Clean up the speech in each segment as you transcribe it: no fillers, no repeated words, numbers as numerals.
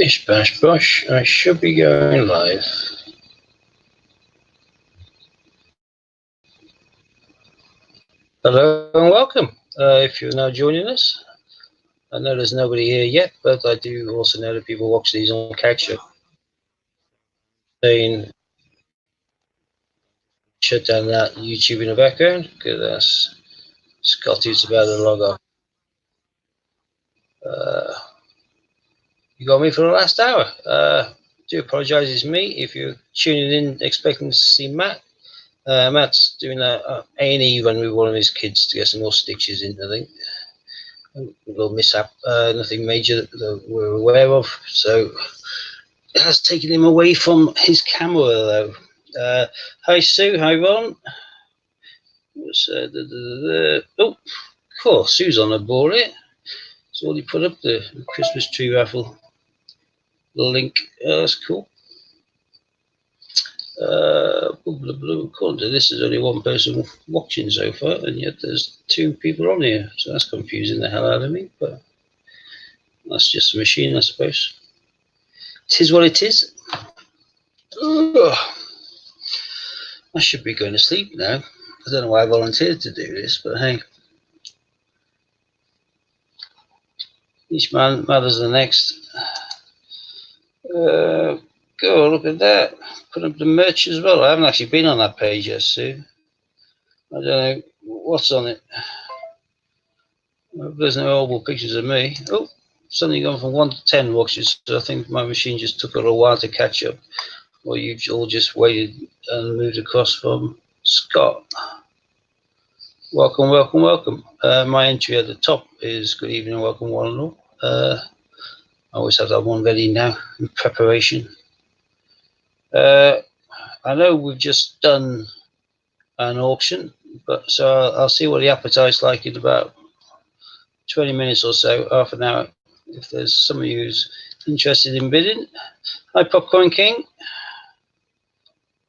Bish bash bosh, I should be going live. Hello and welcome. If you're now joining us, I know there's nobody here yet, but I do also know that people watch these on catch up. Saying shut down that YouTube in the background because that's Scotty's about to log off. You got me for the last hour. Do apologise, it's me. If you're tuning in expecting to see Matt, Matt's doing a A&E run with one of his kids to get some more stitches in, I think. A little mishap, nothing major that we're aware of. So it has taken him away from his camera, though. Hi, Sue. Hi, Ron. Oh, cool. Sue's on the board here. So he put up the Christmas tree raffle link. That's cool. According to this, there's only one person watching so far, and yet there's two people on here. So that's confusing the hell out of me, but that's just a machine, I suppose. Tis what it is. Ugh. I should be going to sleep now. I don't know why I volunteered to do this, but hey. Each man matters the next. Go, look at that. Put up the merch as well. I haven't actually been on that page yet, Sue. I don't know what's on it. There's no horrible pictures of me. Oh, suddenly gone from 1 to 10 watches, so I think my machine just took a little while to catch up. Or you've all just waited and moved across from Scott. Welcome, welcome, welcome. My entry at the top is good evening, welcome one and all. I always have that one ready now in preparation. I know we've just done an auction, but so I'll see what the appetite's like in about 20 minutes or so, half an hour. If there's somebody who's interested in bidding. Hi, Popcorn King.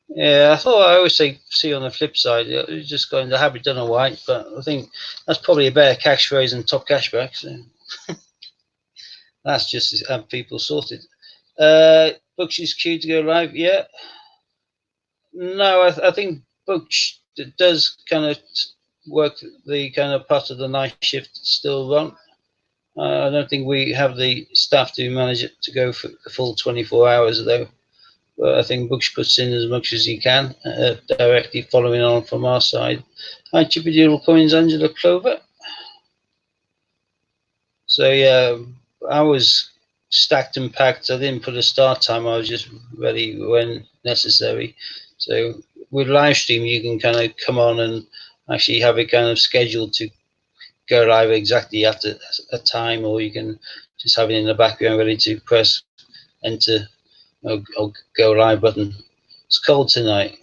Yeah, I thought I always say see on the flip side. It's just going to habit, don't know why, but I think that's probably a better catchphrase than top cashback. So that's just to have people sorted. Books is queued to go live. Yeah. No, I think Books does kind of work the kind of part of the night shift still run. I don't think we have the staff to manage it to go for the full 24 hours though. But I think Books puts in as much as he can, directly following on from our side. Hi, Chippy Doodle Coins, Angela Clover. So yeah, I was stacked and packed. I didn't put a start time. I was just ready when necessary. So with live stream, you can kind of come on and actually have it kind of scheduled to go live exactly after a time, or you can just have it in the background ready to press enter or go live button. It's cold tonight.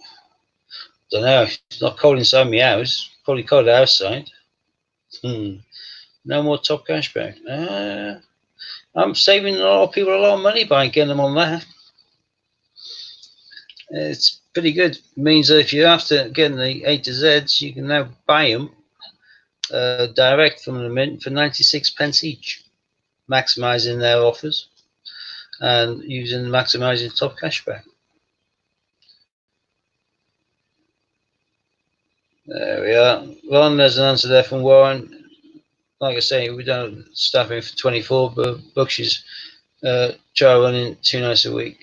Don't know. It's not cold inside my house. Probably cold outside. No more top cashback. I'm saving a lot of people a lot of money by getting them on that. It's pretty good. It means that if you're after getting the A to Zs, you can now buy them direct from the mint for 96 pence each, maximizing their offers and maximizing top cashback. There we are. Ron, there's an answer there from Warren. Like I say, we don't staffing for 24, but Books trial running 2 nights a week.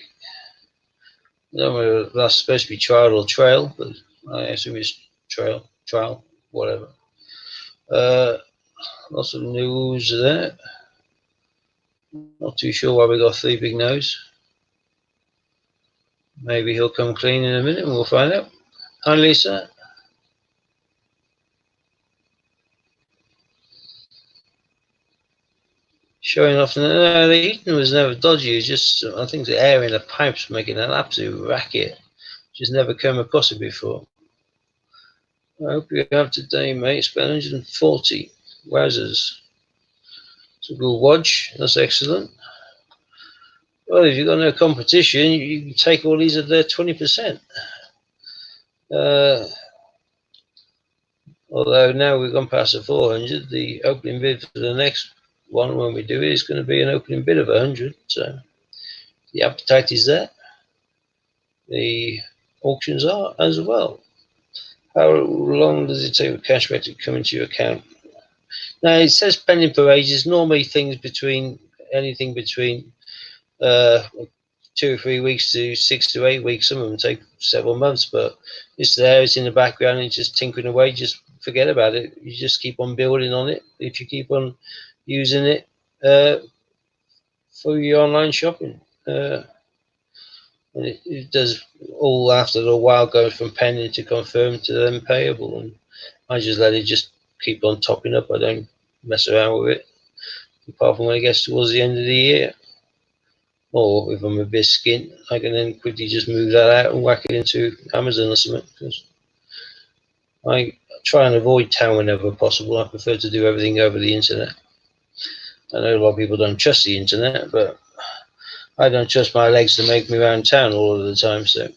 I don't know whether that's supposed to be trial or trail, but I assume it's trial, whatever. Lots of news there. Not too sure why we got 3 big no's. Maybe he'll come clean in a minute and we'll find out. Hi, Lisa. Showing off. No, the heating was never dodgy. It's just, I think the air in the pipes making an absolute racket. Just never come across it before. I hope you have today, mate. Spent 140. Wowzers. It's a good watch. That's excellent. Well, if you've got no competition, you can take all these at their 20%. Although now we've gone past the 400, the opening bid for the next one when we do it is going to be an opening bid of 100. So The appetite is there. The auctions are as well. How long does it take for cashback to come into your account? Now it says pending per age. It's normally things between anything between 2 or 3 weeks to 6 to 8 weeks. Some of them take several months, but it's there. It's in the background. And it's just tinkering away. Just forget about it. You just keep on building on it. If you keep on using it for your online shopping, and it does all after a while go from pending to confirmed to then payable. And I just let it just keep on topping up. I don't mess around with it, apart from when it gets towards the end of the year. Or if I'm a bit skint, I can then quickly just move that out and whack it into Amazon or something. Because I try and avoid town whenever possible. I prefer to do everything over the internet. I know a lot of people don't trust the internet, but I don't trust my legs to make me around town all of the time, so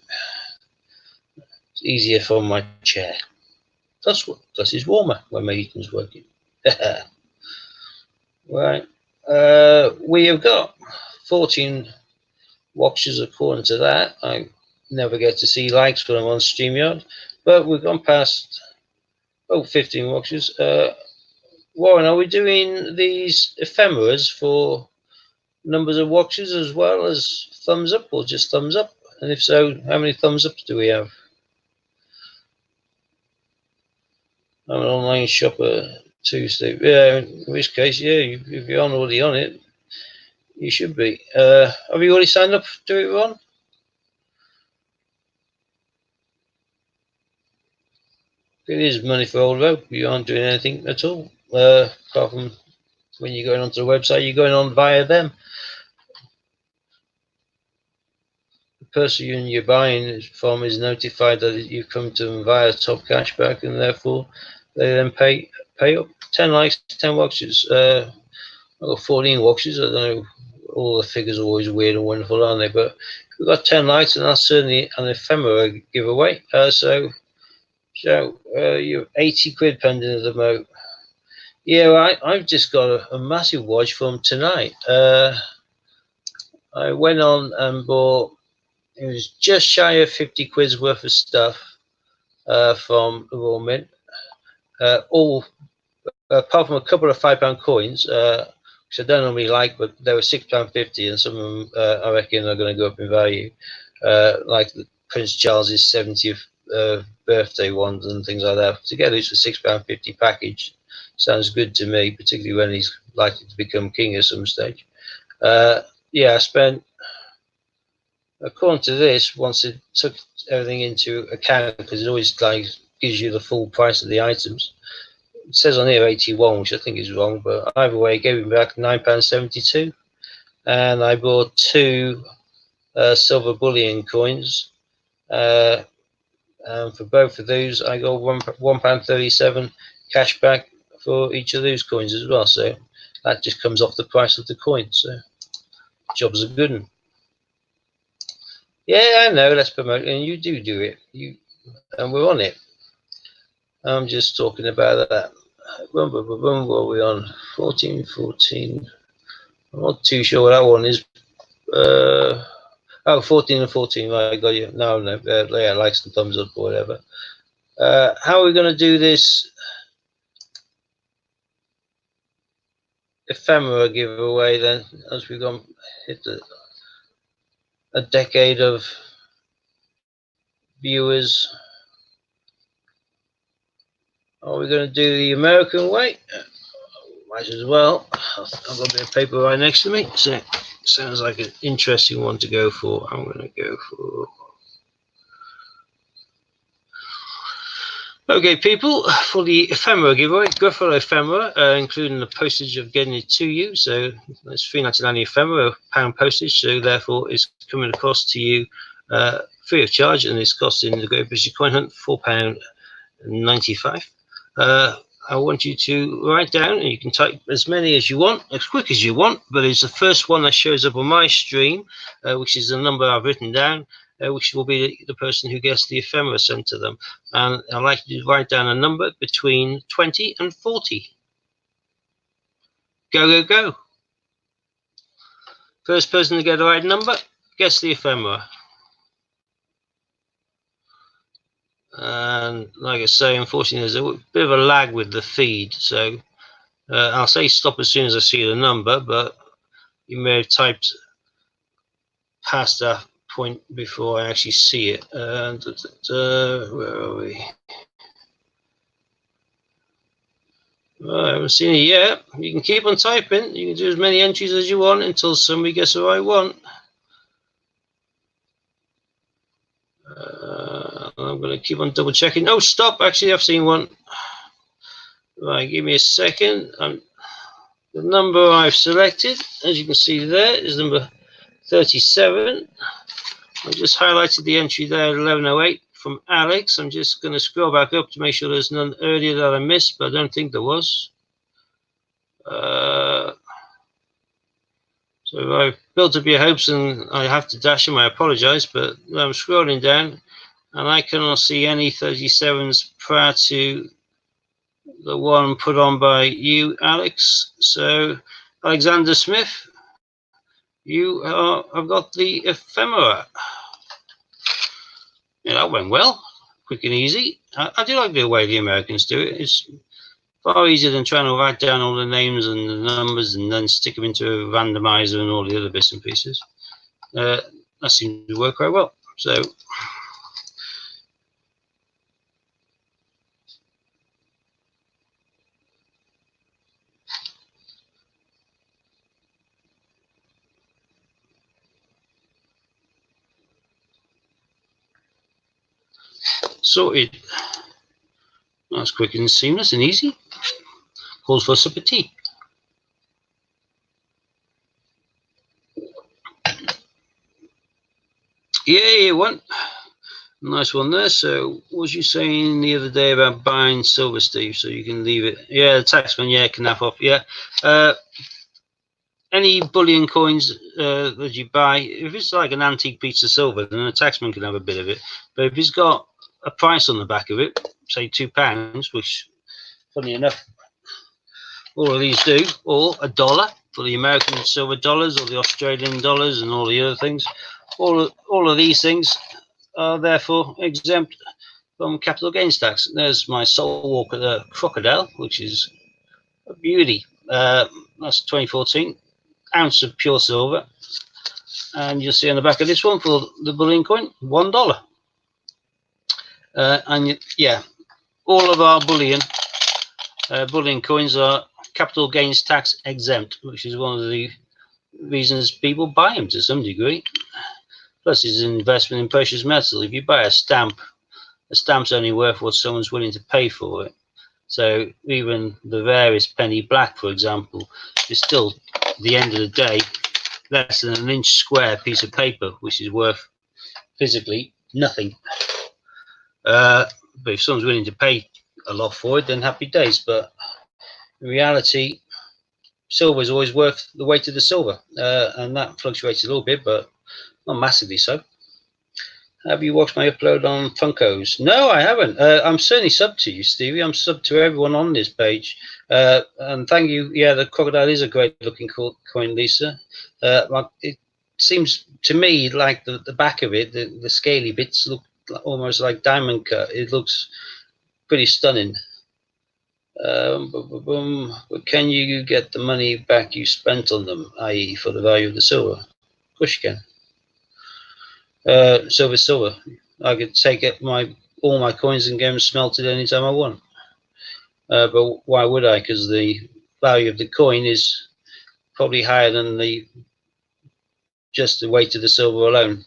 it's easier from my chair. Plus it's warmer when my heating's working. Right. We have got 14 watches according to that. I never get to see likes when I'm on StreamYard, but we've gone past 15 watches. Warren, are we doing these ephemeras for numbers of watches as well as thumbs up, or just thumbs up? And if so, how many thumbs ups do we have? I'm an online shopper too, Steve. Yeah, in which case, yeah, if you're already on it, you should be. Have you already signed up to it, Ron? It is money for old rope. You aren't doing anything at all. Apart from when you're going onto the website, you're going on via them. The person you're buying from is notified that you've come to them via Top Cashback, and therefore they then pay up. 10 likes, 10 watches. I've got 14 watches. I don't know. All the figures are always weird and wonderful, aren't they? But we've got 10 likes, and that's certainly an ephemera giveaway. So you're 80 quid pending at the moment. Yeah, I've just got a massive watch from tonight. I went on and bought, it was just shy of 50 quid's worth of stuff from the Royal Mint. All apart from a couple of £5 coins, which I don't normally like, but they were £6.50, and some of them I reckon are going to go up in value, like the Prince Charles's 70th birthday ones and things like that. Together, it's a £6.50 package. Sounds good to me, particularly when he's likely to become king at some stage. Yeah, I spent, according to this, once it took everything into account, because it always like gives you the full price of the items. It says on here 81, which I think is wrong, but either way, it gave me back £9.72, and I bought 2 silver bullion coins. And for both of those, I got £1.37 cash back for each of those coins as well. So that just comes off the price of the coin. So job's a good one. Yeah, I know. Let's promote, and you do it. And we're on it. I'm just talking about that. What are we on? 14. I'm not too sure what that one is. 14 and 14. Right, I got you. No. Yeah, likes and thumbs up or whatever. How are we going to do this ephemera giveaway then, as we've gone hit a decade of viewers? Are we going to do the American way? Might as well. I've got a bit of paper right next to me, so it sounds like an interesting one to go for. I'm going to go for... Okay, people, for the ephemera giveaway, go for the ephemera, including the postage of getting it to you. So that's £3.99 ephemera, £1 postage. So therefore, it's coming across to you free of charge, and it's costing the Great British Coin Hunt £4.95. I want you to write down, and you can type as many as you want, as quick as you want, but it's the first one that shows up on my stream, which is the number I've written down, which will be the person who gets the ephemera sent to them. And I'd like you to write down a number between 20 and 40. Go. First person to get the right number guess the ephemera. And like I say, unfortunately, there's a bit of a lag with the feed. So I'll say stop as soon as I see the number, but you may have typed past that point before I actually see it. Where are we? I haven't seen it yet. You can keep on typing. You can do as many entries as you want until somebody gets the right one. I'm going to keep on double checking. Oh, stop. Actually, I've seen one. Right, give me a second. The number I've selected, as you can see there, is number 37. I just highlighted the entry there, 1108 from Alex. I'm just going to scroll back up to make sure there's none earlier that I missed, but I don't think there was. So if I've built up your hopes and I have to dash them, I apologize, but I'm scrolling down and I cannot see any 37s prior to the one put on by you, Alex. So Alexander Smith, you have got the ephemera. Yeah, that went well, quick and easy. I do like the way the Americans do it. It's far easier than trying to write down all the names and the numbers and then stick them into a randomizer and all the other bits and pieces. That seems to work quite well. So sorted. That's quick and seamless and easy. Calls for a sip of tea. Yeah, one. Nice one there. So, what was you saying the other day about buying silver, Steve? So you can leave it. Yeah, the taxman, yeah, can nap off. Yeah. Any bullion coins that you buy, if it's like an antique piece of silver, then the taxman can have a bit of it. But if it's got a price on the back of it, say £2, which, funny enough, all of these do, or $1 for the American silver dollars or the Australian dollars and all the other things, all of these things are therefore exempt from capital gains tax. There's my Soul Walker crocodile, which is a beauty. That's 2014. Ounce of pure silver, and you'll see on the back of this one for the bullion coin, $1. And yeah, all of our bullion coins are capital gains tax exempt, which is one of the reasons people buy them to some degree. Plus, it's an investment in precious metal. If you buy a stamp's only worth what someone's willing to pay for it. So even the rarest penny black, for example, is still, at the end of the day, less than an inch square piece of paper, which is worth physically nothing. But if someone's willing to pay a lot for it, then happy days. But in reality, silver is always worth the weight of the silver, and that fluctuates a little bit, but not massively so. Have you watched my upload on Funkos? No, I haven't. I'm certainly subbed to you, Stevie. I'm subbed to everyone on this page. And thank you. Yeah, the crocodile is a great looking coin, Lisa. It seems to me like the back of it, the scaly bits look almost like diamond cut. It looks pretty stunning. But can you get the money back you spent on them, i.e. for the value of the silver? Of course you can. Silver. I could take all my coins and get them smelted anytime I want. But why would I? Because the value of the coin is probably higher than just the weight of the silver alone.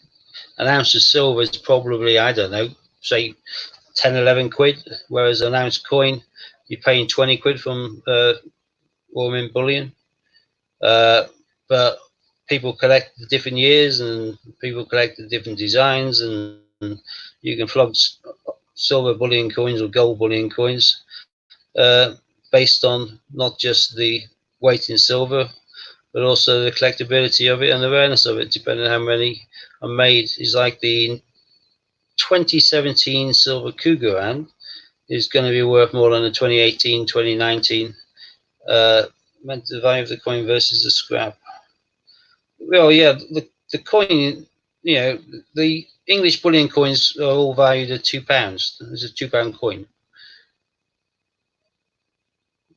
An ounce of silver is probably, I don't know, say 10, 11 quid, whereas an ounce coin, you're paying 20 quid from Warming Bullion. But people collect the different years and people collect the different designs, and you can flog silver bullion coins or gold bullion coins based on not just the weight in silver, but also the collectability of it and the rareness of it, depending on how many are made. Is like the 2017 silver Cougaran is going to be worth more than the 2018, 2019 meant the value of the coin versus the scrap. Well, yeah, the coin you know, the English bullion coins are all valued at £2. There's a £2 coin,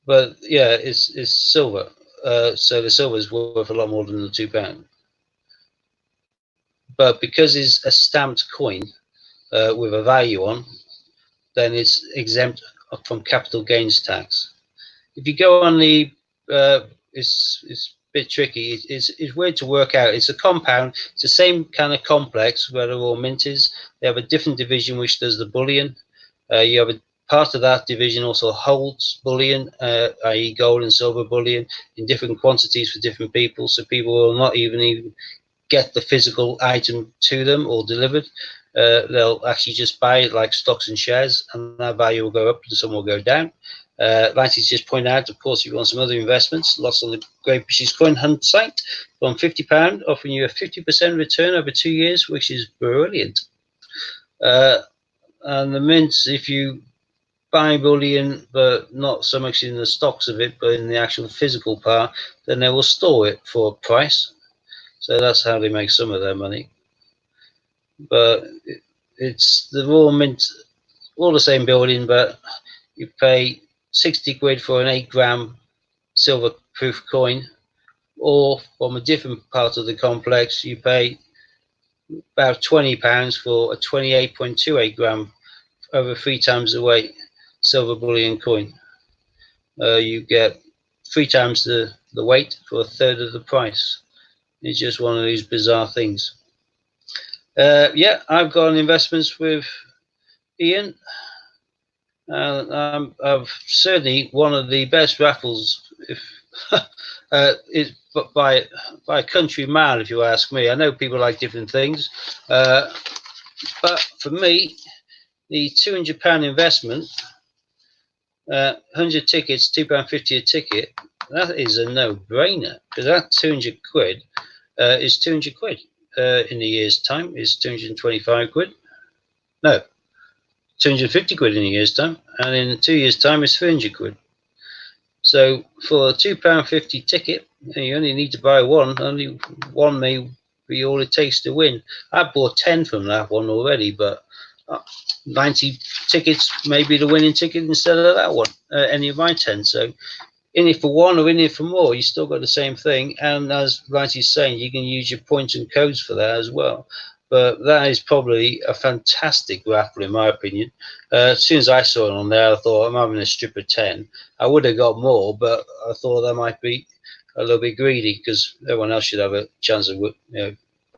but yeah, it's silver. So the silver is worth a lot more than the £2. But because it's a stamped coin with a value on, then it's exempt from capital gains tax. If you go on the, it's a bit tricky. It's weird to work out. It's a compound. It's the same kind of complex where they're all minted. They have a different division which does the bullion. You have a part of that division also holds bullion, i.e. gold and silver bullion, in different quantities for different people. So people will not even get the physical item to them or delivered. They'll actually just buy it like stocks and shares, and that value will go up and some will go down. Like he's just pointed out, of course, if you want some other investments, lots on the Great British Coin Hunt site on £50, offering you a 50% return over 2 years, which is brilliant. And the mints, if you buy bullion, but not so much in the stocks of it, but in the actual physical part, then they will store it for a price. So that's how they make some of their money. But it's the raw mint, all the same building, but you pay 60 quid for an 8-gram silver proof coin, or from a different part of the complex, you pay about £20 for a 28.28 gram, over 3 times the weight silver bullion coin. You get 3 times the weight for a third of the price. It's just one of these bizarre things. Yeah, I've got investments with Ian. I've certainly one of the best raffles, if is by a country mile, if you ask me. I know people like different things, but for me, the £200 investment, 100 tickets, £2.50 a ticket, that is a no-brainer, because that 200 quid is 200 quid. In a year's time is 225 quid. No, 250 quid in a year's time, and in 2 years' time is 300 quid. So for a £2.50 ticket, you only need to buy one. Only one may be all it takes to win. I bought 10 from that one already, but 90 tickets may be the winning ticket instead of that one, any of my 10. So in it for one or in it for more, you still got the same thing. And as Righty's saying, you can use your points and codes for that as well. But that is probably a fantastic raffle, in my opinion. As soon as I saw it on there, I thought, I'm having a strip of 10. I would have got more, but I thought that might be a little bit greedy, because everyone else should have a chance of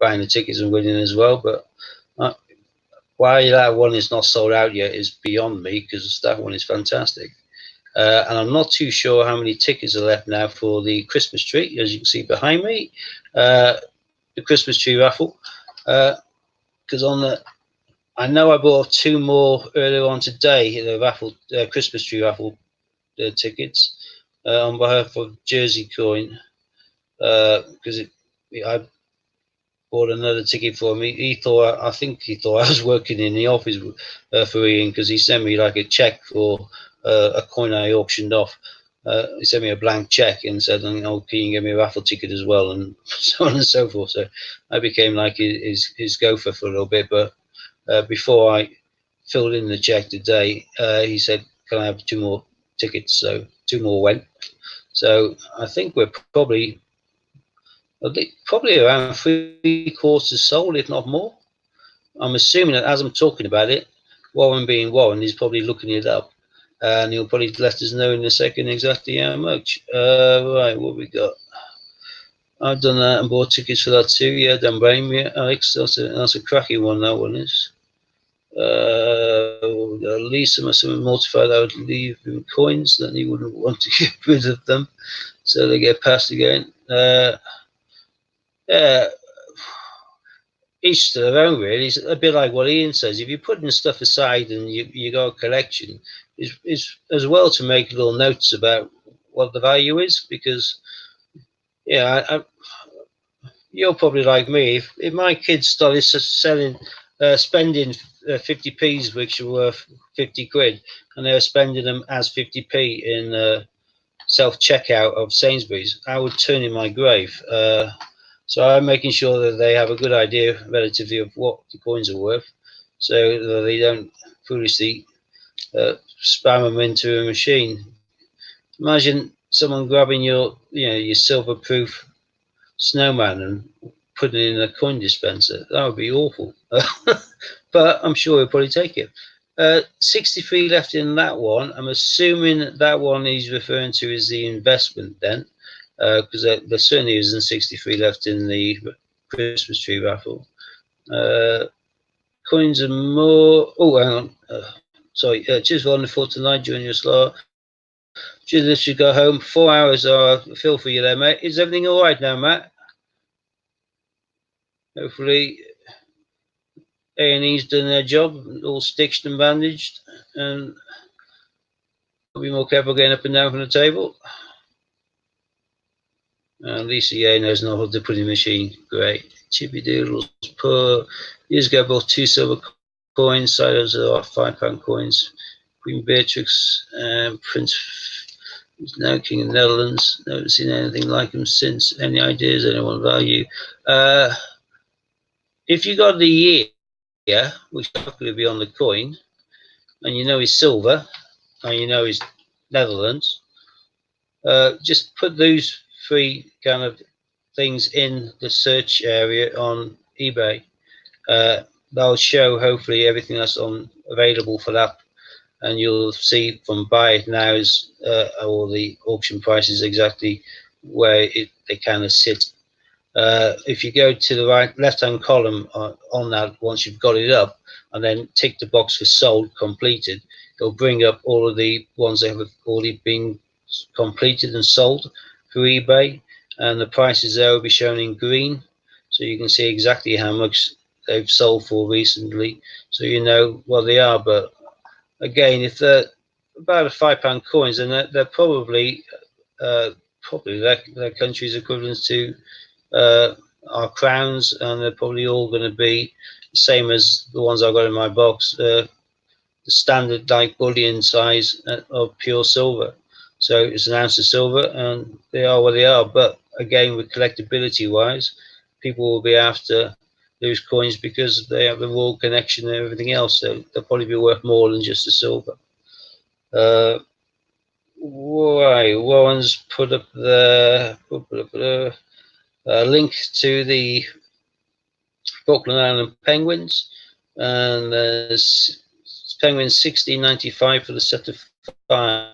buying the tickets and winning as well. But why that one is not sold out yet is beyond me, because that one is fantastic. And I'm not too sure how many tickets are left now for the Christmas tree, as you can see behind me, the Christmas tree raffle. Because I know I bought 2 more earlier on today, the raffle, Christmas tree raffle tickets, on behalf of Jersey Coin, because I bought another ticket for me. I think he thought I was working in the office for Ian, because he sent me like a check for a coin I auctioned off. He sent me a blank check and said, "Oh, can you give me a raffle ticket as well?" and so on and so forth. So I became like his gopher for a little bit. But before I filled in the check today, he said, "Can I have 2 more tickets?" So 2 more went. So I think we're probably around 3/4 sold, if not more. I'm assuming that as I'm talking about it, Warren being Warren, he's probably looking it up, and he'll probably let us know in a second exactly how much. Right, what we got? I've done that and bought tickets for that too. Yeah, don't blame me, Alex. That's a cracking one. That one is. Lisa must have been mortified I would leave him coins, then he wouldn't want to get rid of them, so they get passed again. Yeah, each to their own, really. It's a bit like what Ian says. If you're putting stuff aside and you got a collection, it's as well to make little notes about what the value is, because yeah, you're probably like me. If my kids started spending 50p's, which are worth 50 quid, and they were spending them as 50p in self checkout of Sainsbury's, I would turn in my grave. So I'm making sure that they have a good idea relatively of what the coins are worth, so that they don't foolishly spam them into a machine. Imagine someone grabbing your silver-proof snowman and putting it in a coin dispenser. That would be awful. But I'm sure he'll probably take it. 63 left in that one. I'm assuming that one he's referring to is the investment then, because there certainly isn't 63 left in the Christmas tree raffle. Coins are more. Oh, hang on. Sorry. Cheers for on the 4th tonight during your slot. Just let you go home. 4 hours. I feel for you there, mate. Is everything all right now, Matt? Hopefully, A&E's done their job, all stitched and bandaged, and I'll be more careful getting up and down from the table. Lisa, yeah, knows not how to put in the machine. Great. Chippy Doodles, poor. Years ago, bought 2 silver coins. Silos are £5 coins. Queen Beatrix, Prince is now King of the Netherlands. Never seen anything like him since. Any ideas anyone value? If you got the year, which could be on the coin, and you know he's silver, and you know he's Netherlands, just put those 3 kind of things in the search area on eBay. They'll show hopefully everything that's on available for that, and you'll see from buy nows all the auction prices exactly where they kind of sit. If you go to the left-hand column on that, once you've got it up, and then tick the box for sold completed, it'll bring up all of the ones that have already been completed and sold through eBay, and the prices there will be shown in green, so you can see exactly how much they've sold for recently, so you know what they are. But again, if they're about £5 coins, then they're probably their country's equivalent to our crowns, and they're probably all going to be the same as the ones I've got in my box, the standard like bullion size of pure silver. So it's an ounce of silver, and they are what they are. But again, with collectability wise, people will be after those coins because they have the royal connection and everything else. So they'll probably be worth more than just the silver. Warren's put up the link to the Falkland Island Penguins, and there's Penguins 16.95 for the set of 5.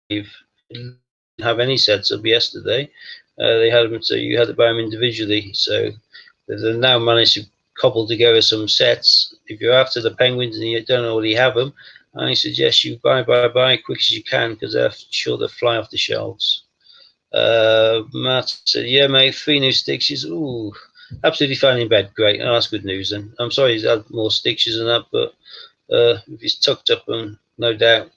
Didn't have any sets up yesterday. They had them, so you had to buy them individually. So they've now managed to cobble together some sets. If you're after the Penguins and you don't already have them, I suggest you buy quick as you can, because they're sure they'll fly off the shelves. Matt said, yeah, mate, 3 new stitches. Ooh, absolutely fine in bed. Great. Oh, that's good news then. I'm sorry he's had more stitches than that, but if he's tucked up, and no doubt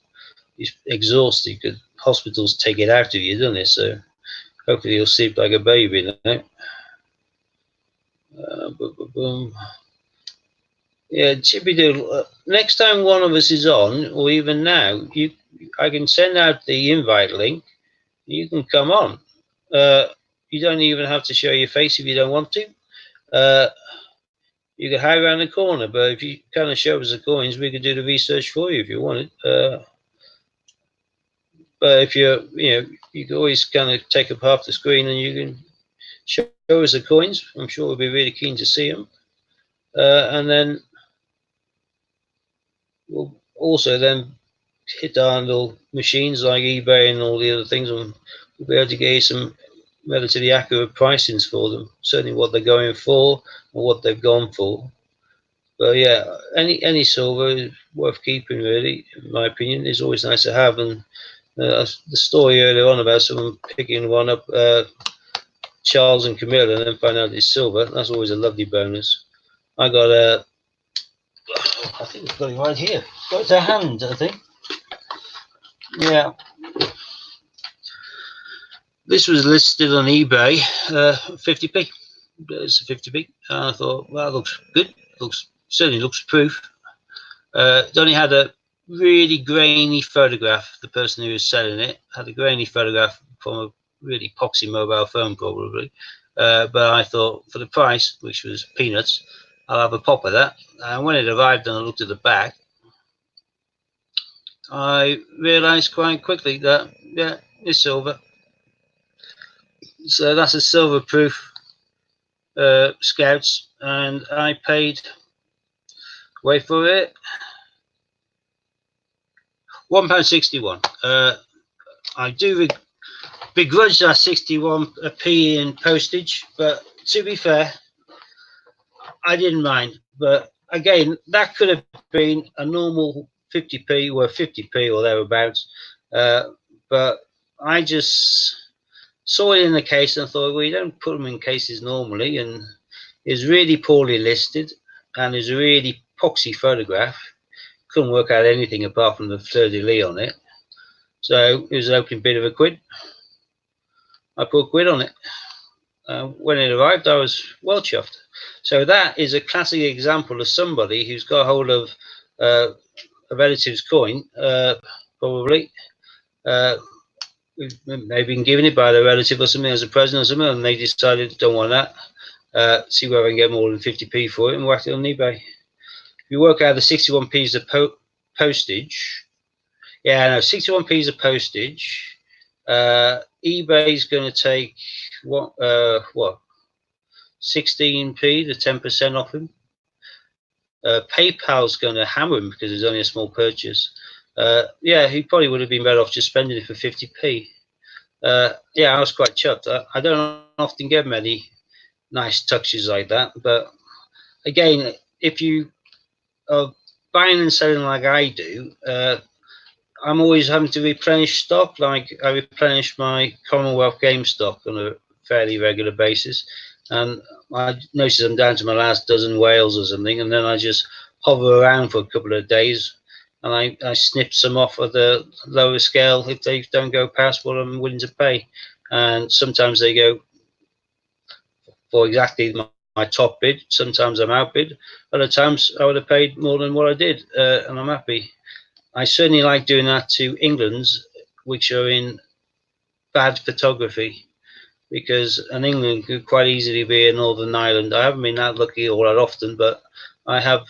he's exhausted, because hospitals take it out of you, don't they? So hopefully he'll sleep like a baby now. Boom. Yeah, Chippy Doodle. Next time one of us is on, or even now, I can send out the invite link. You can come on. You don't even have to show your face if you don't want to. You can hide around the corner, but if you kind of show us the coins, we could do the research for you if you wanted. But if you can always kind of take up half the screen and you can show us the coins. I'm sure we'll be really keen to see them. And then we'll also then hit our little machines like eBay and all the other things, and we'll be able to get you some relatively accurate pricings for them, certainly what they're going for or what they've gone for. But yeah, any silver is worth keeping, really, in my opinion. It's always nice to have. And the story earlier on about someone picking one up, Charles and Camilla, and then find out it's silver, that's always a lovely bonus. I got I think it's got it right here. Got it to hand, I think. Yeah. This was listed on eBay, 50p. It's a 50p. And I thought, well, that looks good. Certainly looks proof. It only had a really grainy photograph. The person who was selling it had a grainy photograph from really poxy mobile phone probably. But I thought for the price, which was peanuts, I'll have a pop of that. And when it arrived and I looked at the back, I realised quite quickly that, yeah, it's silver. So that's a silver proof Scouts, and I paid, wait for it, £1.61. I do begrudge that 61p in postage, but to be fair, I didn't mind. But again, that could have been a normal 50p or 50p or thereabouts. But I just saw it in the case and thought, well, you don't put them in cases normally, and it's really poorly listed and is a really poxy photograph. Couldn't work out anything apart from the fleur-de-lis on it. So it was an opening bid of a quid. I put a quid on it. When it arrived, I was well chuffed. So that is a classic example of somebody who's got hold of a relative's coin, probably. Maybe been given it by the relative or something as a present or something, and they decided, don't want that. See whether I can get more than 50p for it and whack it on eBay. If you work out the 61p is the postage, yeah, no, 61p is a postage. eBay's going to take what 16p, the 10% off him. PayPal's going to hammer him because it's only a small purchase. Yeah, he probably would have been better off just spending it for 50p. Yeah, I was quite chuffed. I don't often get many nice touches like that, but again, if you are buying and selling like I do, I'm always having to replenish stock. Like I replenish my Commonwealth game stock on a fairly regular basis, and I notice I'm down to my last dozen whales or something, and then I just hover around for a couple of days, and I snip some off of the lower scale if they don't go past what I'm willing to pay, and sometimes they go for exactly my top bid. Sometimes I'm outbid. Other times I would have paid more than what I did, and I'm happy. I certainly like doing that to England's, which are in bad photography, because an England could quite easily be a Northern Ireland. I haven't been that lucky all that often, but I have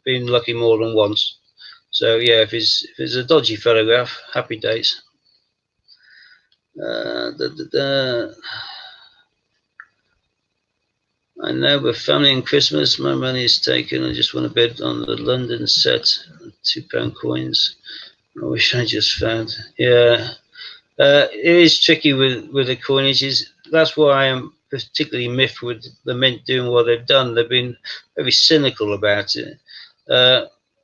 been lucky more than once. So yeah, if it's a dodgy photograph, happy days. I know we're family and Christmas. My money is taken. I just want to bid on the London set, £2 coins. I wish I just found. Yeah, it is tricky with the coinages. That's why I am particularly miffed with the Mint doing what they've done. They've been very cynical about it.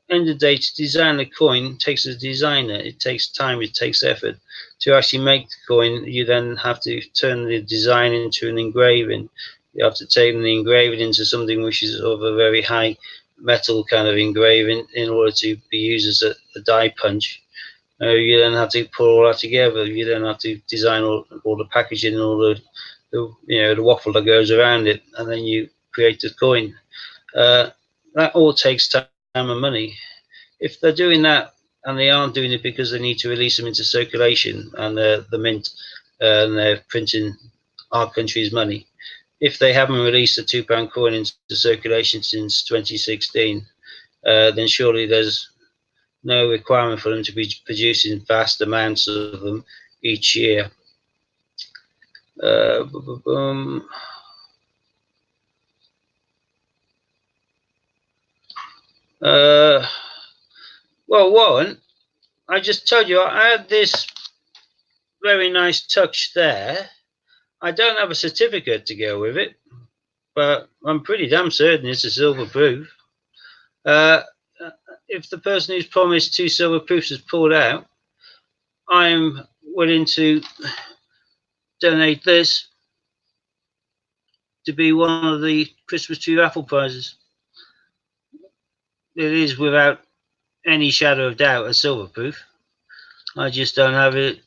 End of the day, to design a coin takes a designer. It takes time. It takes effort. To actually make the coin, you then have to turn the design into an engraving. You have to take the engraving into something which is of a very high metal kind of engraving in order to be used as a die punch. You then have to put all that together. You then have to design all the packaging and all the waffle that goes around it, and then you create the coin. That all takes time and money. If they're doing that and they aren't doing it because they need to release them into circulation and the Mint and they're printing our country's money, if they haven't released a £2 coin into circulation since 2016, then surely there's no requirement for them to be producing vast amounts of them each year. Well, Warren, I just told you I had this very nice touch there. I don't have a certificate to go with it, but I'm pretty damn certain it's a silver proof. If the person who's promised 2 silver proofs has pulled out, I'm willing to donate this to be one of the Christmas tree raffle prizes. It is without any shadow of doubt a silver proof. I just don't have it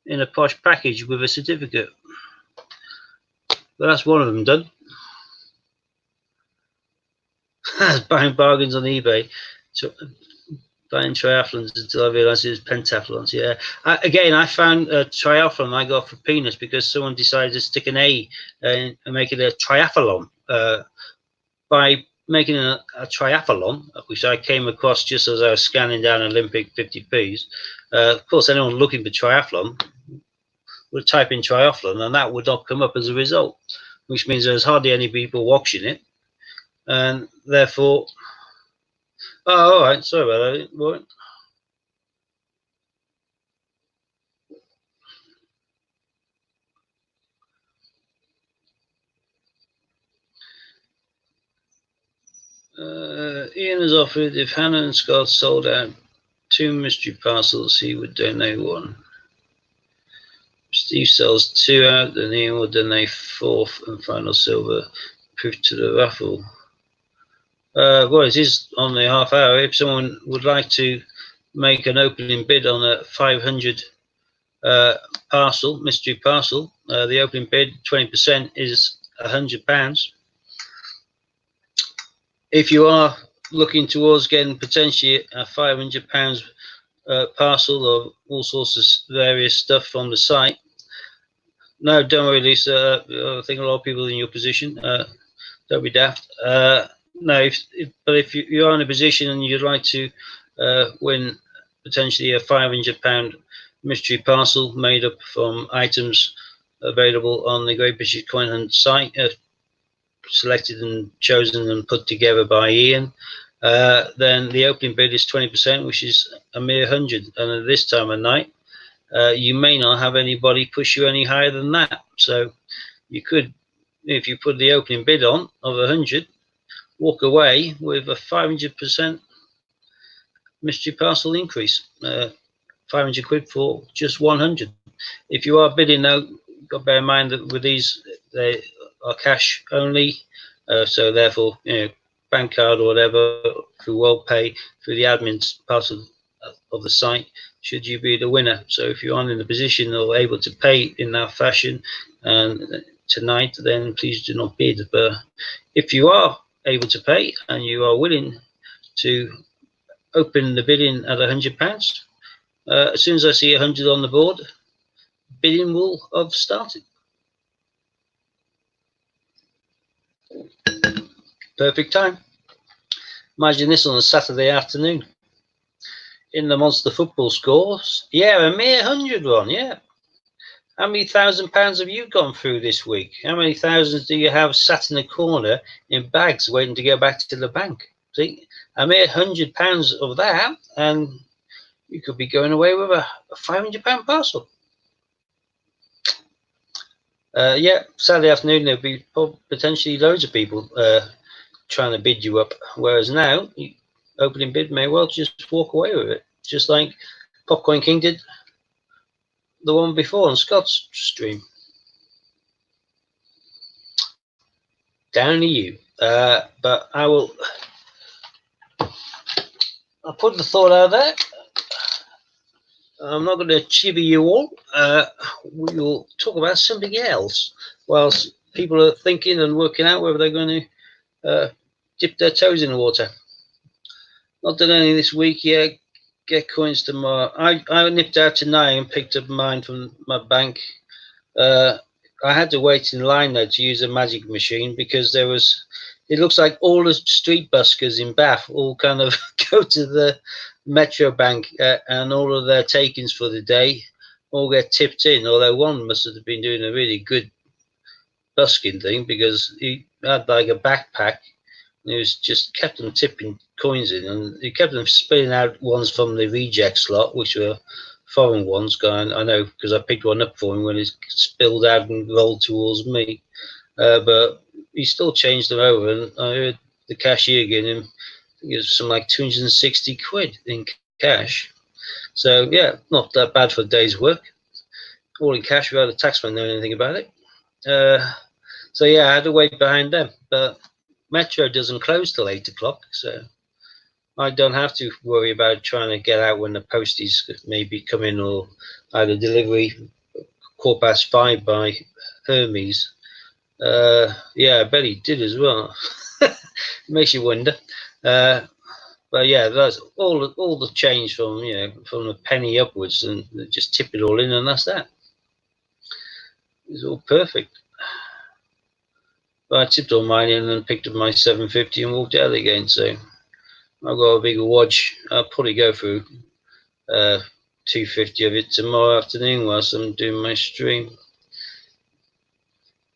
in a posh package with a certificate. But that's one of them done. Buying bargains on eBay. So playing triathlons until I realised it was pentathlons. Yeah. Again, I found a triathlon I got for peanuts because someone decided to stick an A and make it a triathlon. By making a triathlon, which I came across just as I was scanning down Olympic 50Ps. Of course, anyone looking for triathlon would type in triathlon, and that would not come up as a result, which means there's hardly any people watching it, and therefore. Oh, all right. Sorry about that. What? Ian has offered if Hannah and Scott sold out 2 mystery parcels, he would donate 1. If Steve sells 2 out, then Ian will donate 4th and final silver proof to the raffle. Well, it is on the half hour. If someone would like to make an opening bid on a 500 parcel, mystery parcel, the opening bid 20% is £100. If you are looking towards getting potentially a £500 parcel of all sorts of various stuff from the site, no, don't worry, Lisa. I think a lot of people in your position. Don't be daft. No, but if you're in a position and you'd like to win potentially a £500 mystery parcel made up from items available on the Great British Coin Hunt site, selected and chosen and put together by Ian, then the opening bid is 20%, which is a mere 100. And at this time of night, you may not have anybody push you any higher than that. So you could, if you put the opening bid on of 100, walk away with a 500% mystery parcel increase. 500 quid for just 100. If you are bidding though, you've got to bear in mind that with these, they are cash only. So therefore, bank card or whatever through WorldPay, through the admin's part of the site, should you be the winner. So if you aren't in the position or able to pay in that fashion tonight, then please do not bid. But if you are able to pay and you are willing to open the bidding at £100, as soon as I see 100 on the board, bidding will have started. Perfect time. Imagine this on a Saturday afternoon. In the Monster Football scores, yeah, a mere 100 one, yeah. How many £1,000 have you gone through this week? How many thousands do you have sat in a corner in bags waiting to go back to the bank? See, a mere £100 of that, and you could be going away with a £500 parcel. Yeah, Saturday afternoon there'll be potentially loads of people trying to bid you up, whereas now, opening bid may well just walk away with it, just like Popcoin King did the one before on Scott's stream. Down to you. But I'll put the thought out there. I'm not going to chiver you all. We will talk about something else whilst people are thinking and working out whether they're going to dip their toes in the water. Not done anything this week yet. Get coins tomorrow. I nipped out tonight and picked up mine from my bank. I had to wait in line though to use a magic machine because there was. It looks like all the street buskers in Bath all kind of go to the Metro Bank and all of their takings for the day all get tipped in. Although one must have been doing a really good busking thing because he had like a backpack. And he was just kept them tipping coins in, and he kept them spilling out ones from the reject slot, which were foreign ones. Going, I know because I picked one up for him when it spilled out and rolled towards me. But he still changed them over, and I heard the cashier getting him. I think it was some like 260 quid in cash. So yeah, not that bad for a day's work. All in cash without the taxman knowing anything about it. So yeah, I had to wait behind them, but Metro doesn't close till 8 o'clock, so I don't have to worry about trying to get out when the posties maybe come in, or either delivery 5:15 by Hermes. Yeah, I bet he did as well. Makes you wonder. But yeah, that's all the change from from a penny upwards, and just tip it all in, and that's that. It's all perfect. But I tipped all mine in and picked up my 750 and walked out again. So I've got a bigger watch. I'll probably go through 250 of it tomorrow afternoon whilst I'm doing my stream.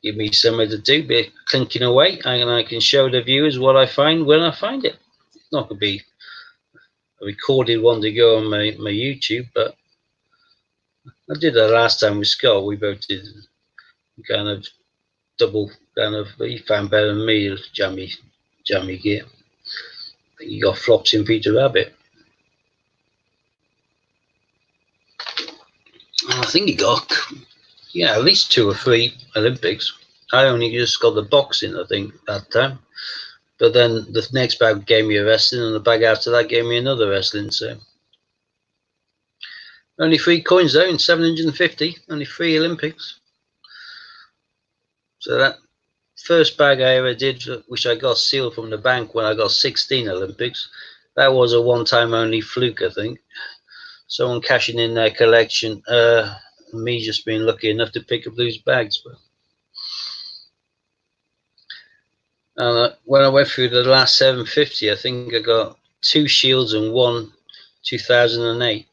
Give me somewhere to do, be clinking away, and I can show the viewers what I find when I find it. It's not going to be a recorded one to go on my YouTube, but I did that last time with Scott. We both did kind of double, kind of, he found better than me, jammy gear. I think he got flops in Peter Rabbit. I think he got, at least 2 or 3 Olympics. I only just got the boxing, I think, that time. But then the next bag gave me a wrestling, and the bag after that gave me another wrestling. So only 3 coins though in 750, only 3 Olympics. So that first bag I ever did, which I got sealed from the bank when I got 16 Olympics, that was a one-time only fluke, I think. Someone cashing in their collection, me just being lucky enough to pick up those bags. But when I went through the last 750, I think I got 2 shields and 1 2008.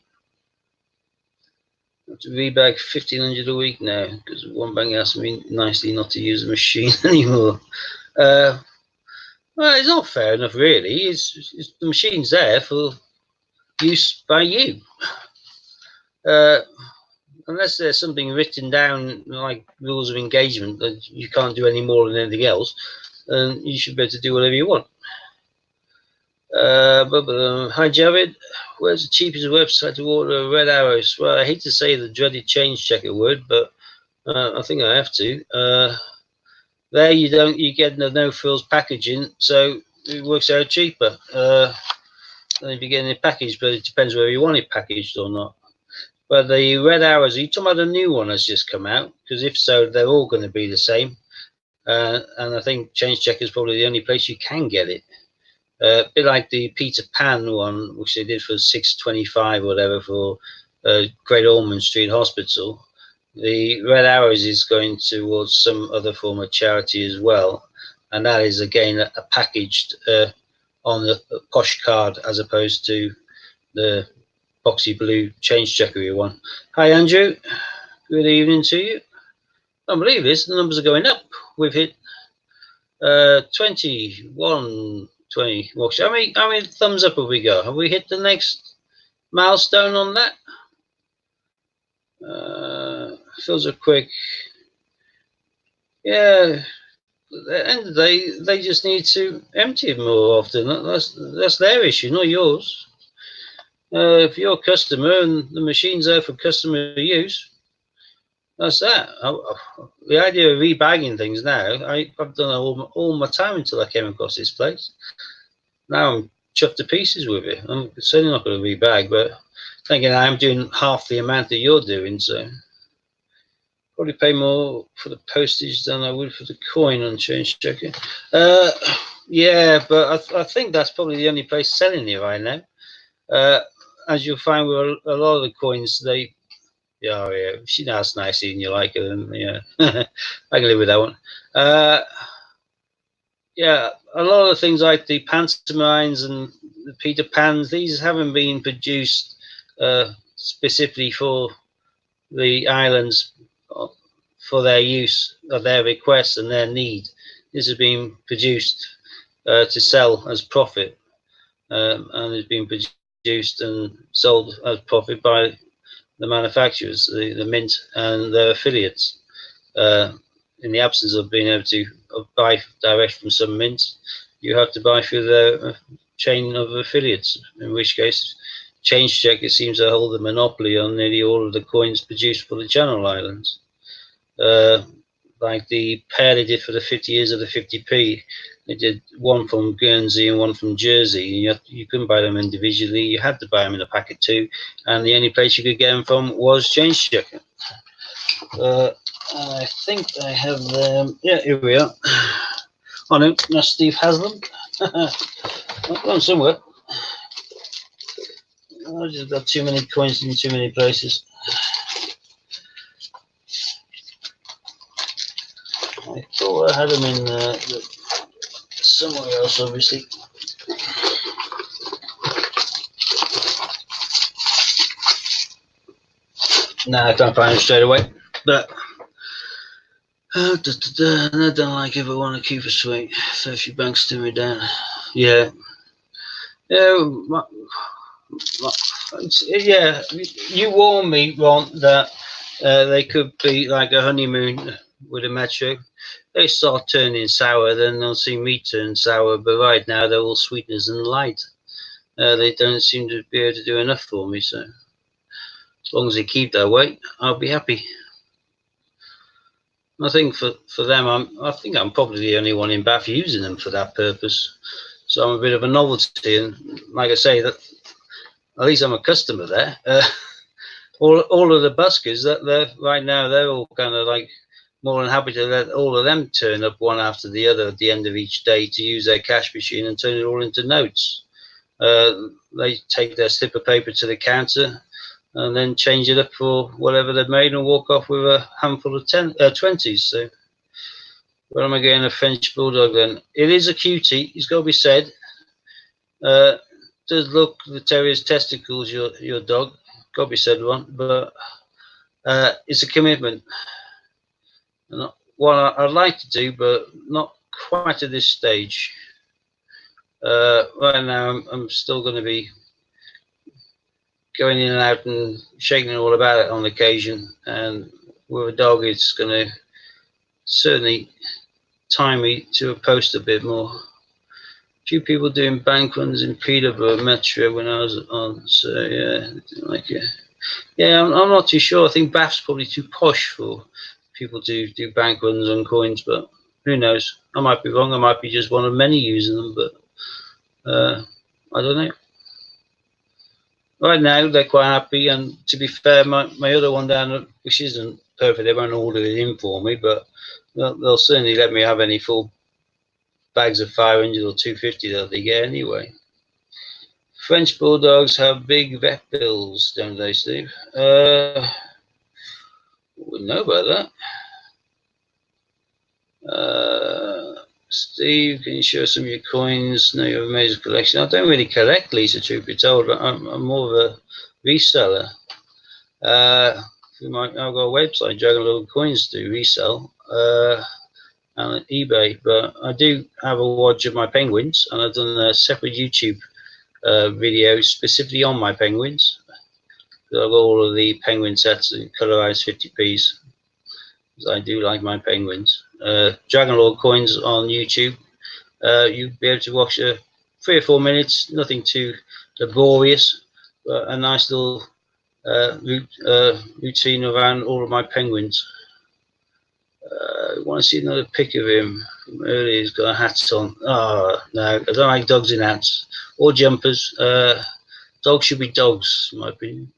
I have to rebag 1,500 a week now because one bank asked me nicely not to use the machine anymore. Well, it's not fair enough, really. It's the machine's there for use by you. Unless there's something written down like rules of engagement that you can't do any more than anything else, then you should be able to do whatever you want. Hi Jared, where's the cheapest website to order red arrows? Well, I hate to say the dreaded change checker word, but I think I have to. There you get the no frills packaging, so it works out cheaper than if you're getting it packaged, but it depends whether you want it packaged or not. But the red arrows, are you talking about a new one that's just come out? Because if so, they're all going to be the same. And I think Change Checker is probably the only place you can get it. A bit like the Peter Pan one, which they did for $6.25 or whatever for Great Ormond Street Hospital. The red arrows is going towards some other form of charity as well, and that is again a packaged on the posh card as opposed to the boxy blue change checker one. Hi Andrew, good evening to you. I can't believe this, the numbers are going up. We've hit 21, 20. How many thumbs up have we got? Have we hit the next milestone on that? Fills are quick. Yeah, at the end of the day, they just need to empty it more often. That's their issue, not yours. If you're a customer and the machine's there for customer use, that's that. The idea of rebagging things now, I've done all my time until I came across this place. Now I'm chuffed to pieces with it. I'm certainly not going to rebag, but thinking I'm doing half the amount that you're doing, so probably pay more for the postage than I would for the coin on Change Checker. Yeah, but I think that's probably the only place selling it right now. As you'll find with a lot of the coins, she knows nicely and you like it, and yeah, I can live with that one. Yeah, a lot of the things like the pantomimes and the Peter Pans, these haven't been produced specifically for the islands for their use, of their request and their need. This has been produced to sell as profit, and has been produced and sold as profit by the manufacturers, the mint and their affiliates. In the absence of being able to buy direct from some mints, you have to buy through their chain of affiliates, in which case Change Checker seems to hold the monopoly on nearly all of the coins produced for the Channel Islands. Like the pair they did for the 50 years of the 50p, they did one from Guernsey and one from Jersey. You couldn't buy them individually, you had to buy them in a packet too, and the only place you could get them from was Change Checker. I think I have them. Yeah, here we are. Oh no, that's Steve Haslam. I've gone somewhere. I just got too many coins in too many places. I thought I had them in somewhere else, obviously. No, I can't find them straight away. But I don't like if I want to keep a sweet. So if your bank's to me down, yeah, yeah, yeah. You warned me, Ron, that they could be like a honeymoon with a metro. They start turning sour, then they'll see me turn sour. But right now they're all sweetness and light. They don't seem to be able to do enough for me. So as long as they keep that way, I'll be happy. I think for them, I think I'm probably the only one in Bath using them for that purpose. So I'm a bit of a novelty, and like I say, that at least I'm a customer there. All of the buskers that they're right now, they're all kind of like more than happy to let all of them turn up one after the other at the end of each day to use their cash machine and turn it all into notes. They take their slip of paper to the counter and then change it up for whatever they've made and walk off with a handful of 20s. So where am I getting a French Bulldog then? It is a cutie, it's got to be said. Does look the terrier's testicles, your dog, got to be said one, but it's a commitment. And what I'd like to do, but not quite at this stage. Right now, I'm still going to be going in and out and shaking it all about it on occasion. And with a dog, it's going to certainly tie me to a post a bit more. A few people doing bank runs in Peterborough Metro when I was on, so yeah, like it. Yeah, I'm not too sure. I think Bath's probably too posh for people to do bank runs on coins, but who knows? I might be wrong. I might be just one of many using them, but I don't know. Right now, they're quite happy, and to be fair, my other one down, which isn't perfect, they won't order it in for me, but they'll certainly let me have any full bags of 500 or 250 that they get anyway. French Bulldogs have big vet bills, don't they, Steve? Wouldn't know about that. Steve, can you show some of your coins? No, you have a major collection. I don't really collect, Lisa, truth be told. I'm more of a reseller. I've got a website, Dragon Lord Coins, to resell on eBay, but I do have a watch of my penguins, and I've done a separate YouTube video specifically on my penguins. I've got all of the penguin sets and colorized 50p's. I do like my penguins. Dragon Lord Coins on YouTube. You'll be able to watch 3 or 4 minutes, nothing too laborious, but a nice little routine around all of my penguins. I want to see another pic of him from earlier. He's got a hat on. Oh, no, I don't like dogs in hats or jumpers. Dogs should be dogs, in my opinion.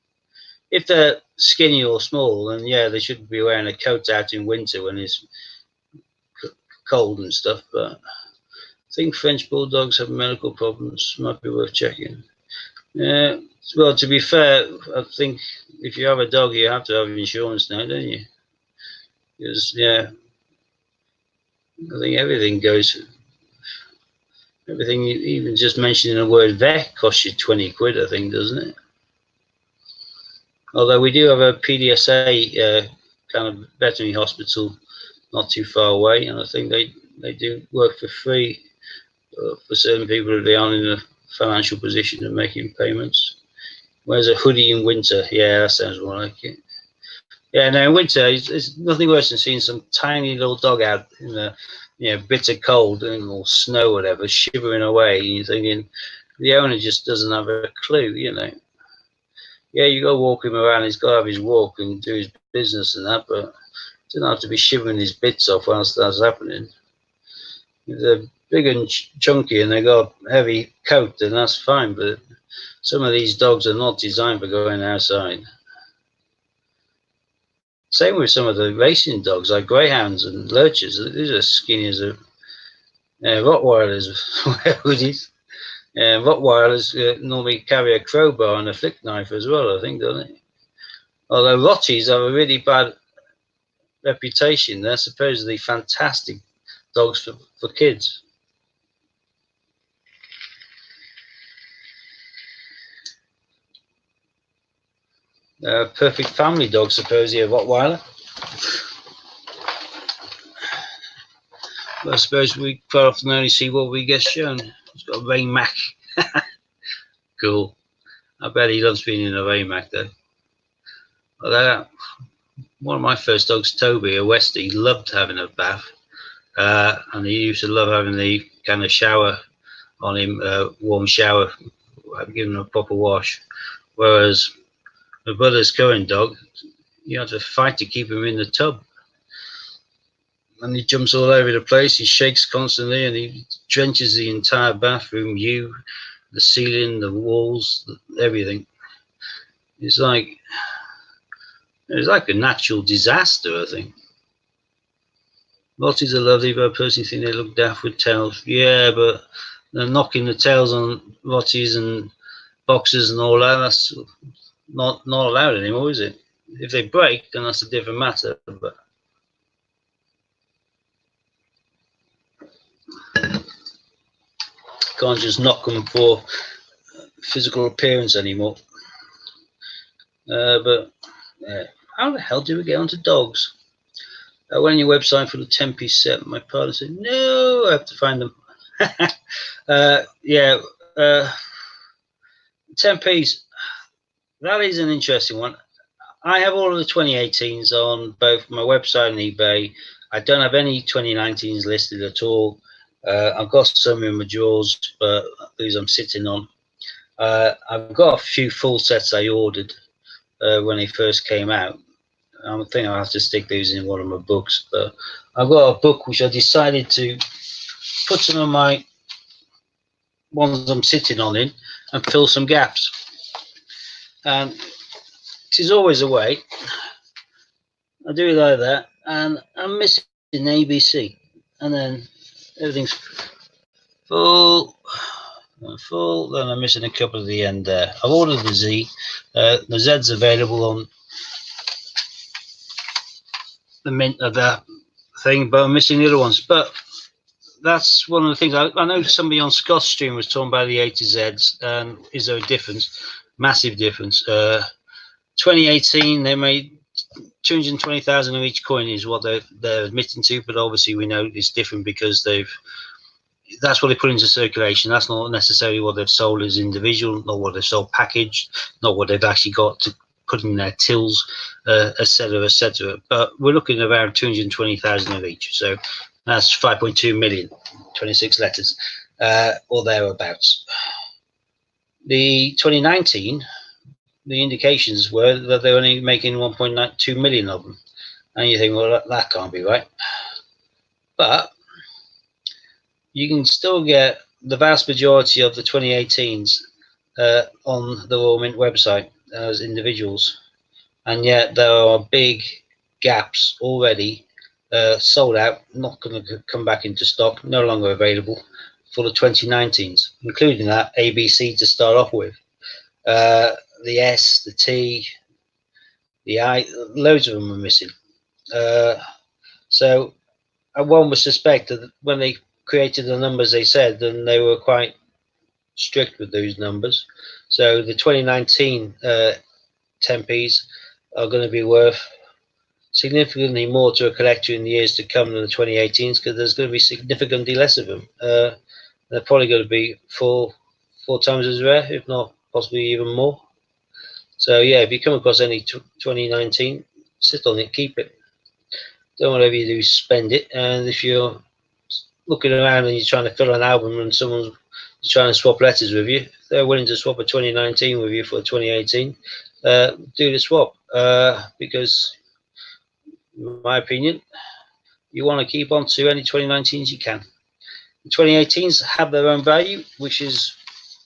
If they're skinny or small, then yeah, they shouldn't be wearing a coat out in winter when it's cold and stuff. But I think French Bulldogs have medical problems. Might be worth checking. Yeah. Well, to be fair, I think if you have a dog, you have to have insurance now, don't you? Because yeah, I think everything goes. Everything, even just mentioning the word vet, costs you 20 quid, I think, doesn't it? Although we do have a PDSA kind of veterinary hospital not too far away, and I think they do work for free for certain people if they aren't in a financial position of making payments. Wears a hoodie in winter. Yeah, that sounds more like it. Yeah, no, in winter, it's nothing worse than seeing some tiny little dog out in the bitter cold or snow or whatever, shivering away. And you're thinking, the owner just doesn't have a clue, Yeah, you got to walk him around. He's got to have his walk and do his business and that, but doesn't have to be shivering his bits off whilst that's happening. If they're big and chunky and they got a heavy coat, then that's fine. But some of these dogs are not designed for going outside. Same with some of the racing dogs, like greyhounds and lurchers. These are skinny as a Rottweilers, whatever it is. Rottweilers normally carry a crowbar and a flick knife as well, I think, don't they? Although Rotties have a really bad reputation. They're supposedly fantastic dogs for kids. Perfect family dog, supposedly, a Rottweiler. But I suppose we quite often only see what we get shown. It's got a Rain Mac. Cool. I bet he loves being in a Rain Mac, though. Although, one of my first dogs, Toby, a Westie, loved having a bath. And he used to love having the kind of shower on him, warm shower, giving him a proper wash. Whereas my brother's current dog, you have to fight to keep him in the tub. And he jumps all over the place, he shakes constantly, and he drenches the entire bathroom, the ceiling, the walls, everything. It's like a natural disaster, I think. Rotties are lovely, but I personally think they look daft with tails. Yeah, but they're knocking the tails on Rotties and boxers and all that. That's not allowed anymore, is it? If they break, then that's a different matter. But can't just knock them for physical appearance anymore. But how the hell do we get onto dogs? I went on your website for the 10-piece set. My partner said, no, I have to find them. 10-piece. That is an interesting one. I have all of the 2018s on both my website and eBay. I don't have any 2019s listed at all. I've got some in my drawers, but these I'm sitting on. I've got a few full sets I ordered when they first came out. I think I'll have to stick these in one of my books. But I've got a book which I decided to put some of my ones I'm sitting on in and fill some gaps. And it is always a way. I do it like that, and I'm missing ABC, and then everything's full. Then I'm missing a couple at the end there. I've ordered the Z. The Z's available on the mint of that thing, but I'm missing the other ones. But that's one of the things. I know somebody on Scott's stream was talking about the A to Z's. Is there a difference? Massive difference. 2018, they made 220,000 of each coin is what they're admitting to, but obviously we know it's different because that's what they put into circulation. That's not necessarily what they've sold as individual, not what they've sold packaged, not what they've actually got to put in their tills, etc., etc. But we're looking at around 220,000 of each, so that's 5.2 million, 26 letters, or thereabouts. The 2019, the indications were that they were only making 1.2 million of them, and you think, well, that can't be right. But you can still get the vast majority of the 2018s on the Royal Mint website as individuals, and yet there are big gaps already sold out, not going to come back into stock, no longer available for the 2019s, including that ABC to start off with. The S, the T, the I, loads of them are missing. So one would suspect that when they created the numbers they said, then they were quite strict with those numbers. So the 2019 10p's are going to be worth significantly more to a collector in the years to come than the 2018s, because there's going to be significantly less of them. They're probably going to be four times as rare, if not possibly even more. So yeah, if you come across any 2019, sit on it, keep it. Don't whatever you do, spend it. And if you're looking around and you're trying to fill an album and someone's trying to swap letters with you, if they're willing to swap a 2019 with you for a 2018, do the swap, because in my opinion, you want to keep on to any 2019s you can. The 2018s have their own value, which is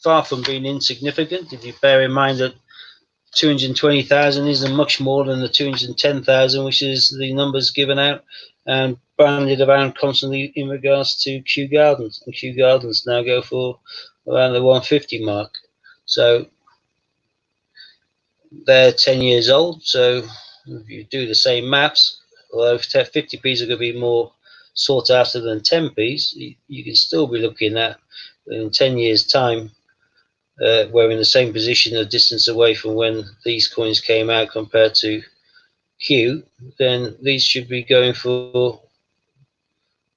far from being insignificant if you bear in mind that 220,000 isn't much more than the 210,000, which is the numbers given out and branded around constantly in regards to Kew Gardens. And Kew Gardens now go for around the 150 mark. So they're 10 years old. So if you do the same maths, although 50p's are going to be more sought after than 10p's, you can still be looking at in 10 years' time, we're in the same position, a distance away from when these coins came out compared to Q, then these should be going for,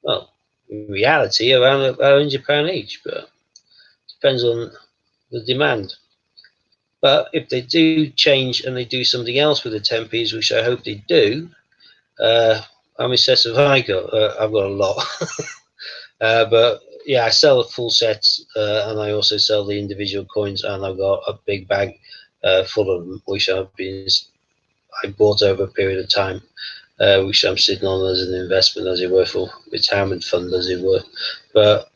well, in reality, around £100 each, but depends on the demand. But if they do change and they do something else with the 10p's, which I hope they do, how many sets have I got? I've got a lot. But yeah, I sell full sets, and I also sell the individual coins, and I've got a big bag full of them, which I bought over a period of time, which I'm sitting on as an investment, as it were, for retirement fund, as it were. But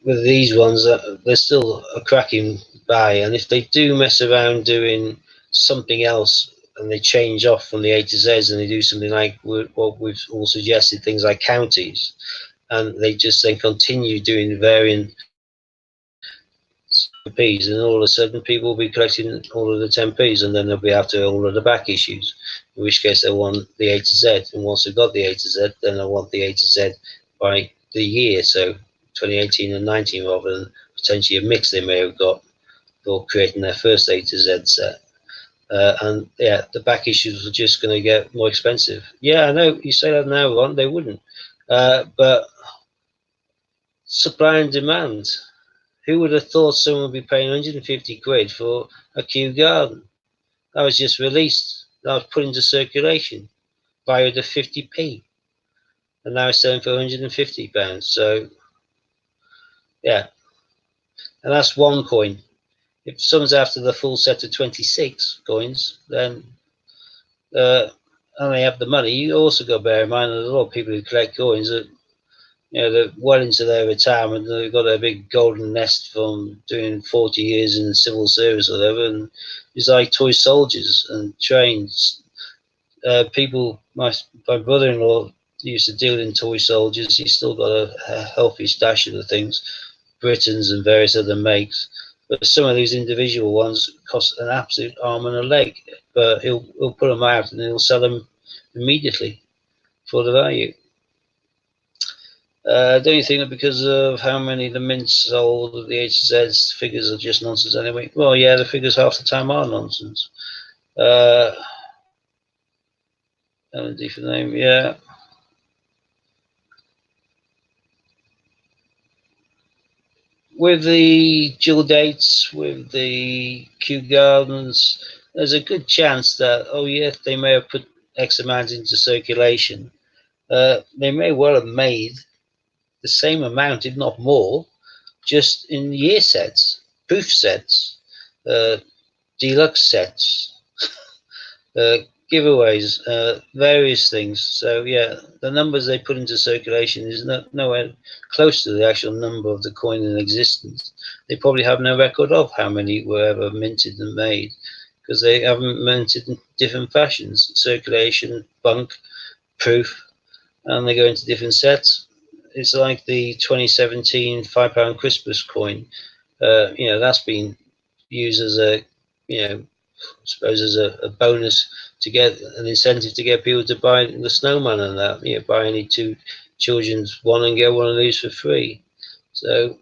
with these ones, they're still a cracking buy, and if they do mess around doing something else and they change off from the A to Z's and they do something like what we've all suggested, things like counties, and they just then continue doing varying P's, and all of a sudden people will be collecting all of the 10p's, and then they'll be after all of the back issues, in which case they want the A to Z, and once they've got the A to Z, then they want the A to Z by the year, so 2018 and 19, rather than potentially a mix they may have got for creating their first A to Z set. And yeah, the back issues are just going to get more expensive. Yeah, I know you say that now, Ron, they wouldn't, but supply and demand. Who would have thought someone would be paying 150 quid for a Kew Garden? That was just released. That was put into circulation via the 50p. And now it's selling for £150. So, yeah. And that's one coin. If someone's after the full set of 26 coins, then, and they have the money, you also got to bear in mind that a lot of people who collect coins that, they're well into their retirement. They've got a big golden nest from doing 40 years in the civil service or whatever, and it's like toy soldiers and trains. People, my brother-in-law used to deal in toy soldiers. He's still got a healthy stash of the things, Britons and various other makes. But some of these individual ones cost an absolute arm and a leg. But he'll put them out and he'll sell them immediately for the value. Don't you think that because of how many the mints sold, the HZ's figures are just nonsense anyway? Well, yeah, the figures half the time are nonsense. LND for the name, yeah. With the dual dates, with the Kew Gardens, there's a good chance that, oh yeah, they may have put X amount into circulation. They may well have made the same amount, if not more, just in year sets, proof sets, deluxe sets, giveaways, various things. So yeah, the numbers they put into circulation is nowhere close to the actual number of the coin in existence. They probably have no record of how many were ever minted and made, because they haven't minted in different fashions: circulation, bunk, proof, and they go into different sets. It's like the 2017 £5 Christmas coin. That's been used as a, I suppose, as a bonus to get an incentive to get people to buy the snowman and that. Buy any two children's one and get one of these for free. So,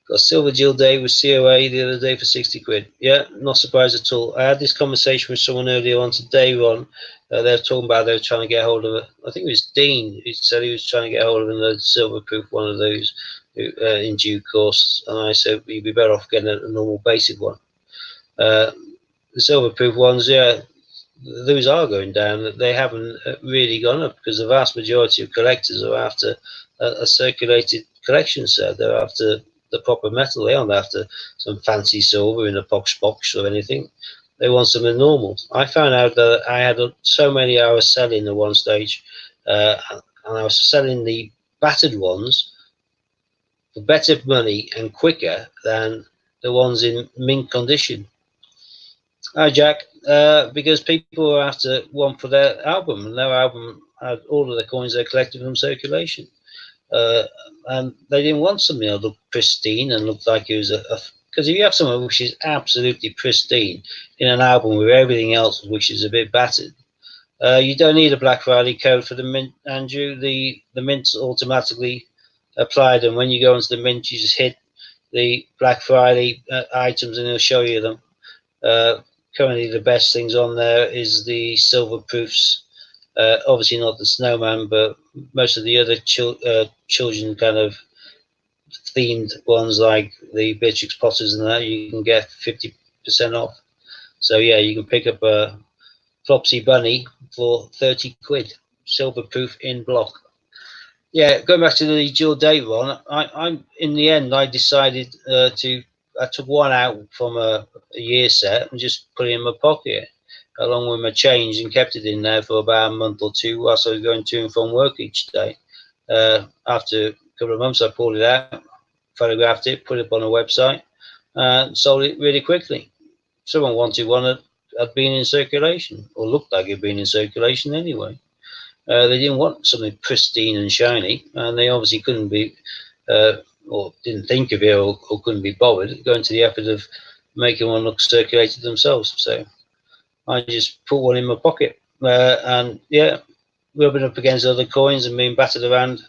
got Silver Jill Day with COA the other day for 60 quid. Yeah, not surprised at all. I had this conversation with someone earlier on today, Ron. They were talking about they were trying to get hold of it. I think it was Dean who said he was trying to get hold of another silver proof one of those in due course. And I said, you'd be better off getting a normal basic one. The silver proof ones, yeah, those are going down. They haven't really gone up because the vast majority of collectors are after a circulated collection set. They're after the proper metal. They aren't after some fancy silver in a box or anything. They want something normal. I found out that I had so many I was selling at one stage, and I was selling the battered ones for better money and quicker than the ones in mint condition. Hi, Jack. Because people are after one for their album, and their album had all of the coins they collected from circulation. and they didn't want something that looked pristine and looked like it was because if you have something which is absolutely pristine in an album with everything else which is a bit battered, you don't need a Black Friday code for the mint, Andrew. The mint's automatically applied, and when you go into the mint, you just hit the Black Friday items, and it'll show you them. Currently, the best things on there is the silver proofs. Obviously, not the snowman, but most of the other children kind of themed ones, like the Beatrix Potters and that, you can get 50% off. So yeah, you can pick up a Flopsy Bunny for 30 quid, silver proof in block. Yeah, going back to the dual date one, I'm in the end I decided I took one out from a year set and just put it in my pocket along with my change and kept it in there for about a month or two whilst I was going to and from work each day. After a couple of months, I pulled it out, photographed it, put it up on a website, and sold it really quickly. Someone wanted one that had been in circulation, or looked like it had been in circulation anyway. They didn't want something pristine and shiny, and they obviously couldn't be, or didn't think of it, or couldn't be bothered going to the effort of making one look circulated themselves. So I just put one in my pocket, and yeah, rubbing up against other coins and being battered around,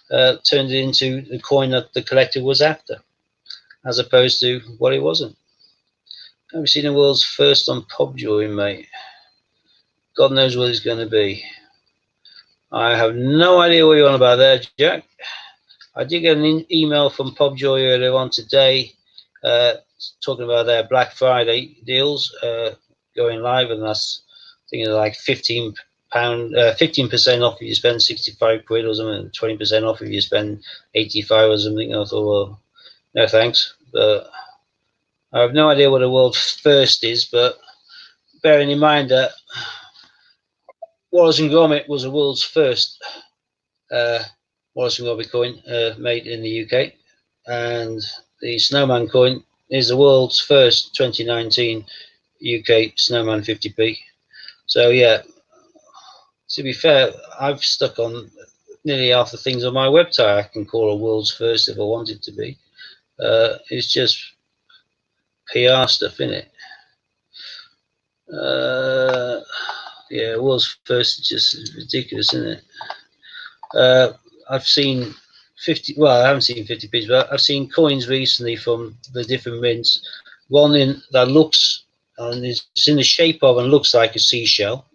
turned it into the coin that the collector was after, as opposed to what it wasn't. Have you seen the world's first on Pobjoy, mate? God knows what it's going to be. I have no idea what you're on about there, Jack. I did get an email from Pobjoy earlier on today, talking about their Black Friday deals going live, and that's I think like £15, 15% off if you spend 65 quid or something, 20% off if you spend 85 or something. I thought, well, no thanks. But I have no idea what the world first is, but bearing in mind that Wallace and Gromit was the world's first Wallace and Gromit coin made in the UK, and the Snowman coin is the world's first 2019 UK Snowman 50p. So yeah, to be fair, I've stuck on nearly half the things on my website I can call a world's first if I wanted to be. It's just PR stuff, innit? Yeah, world's first is just ridiculous, isn't it? I've seen 50. Well, I haven't seen 50p, but I've seen coins recently from the different mints. One that looks and is in the shape of and looks like a seashell.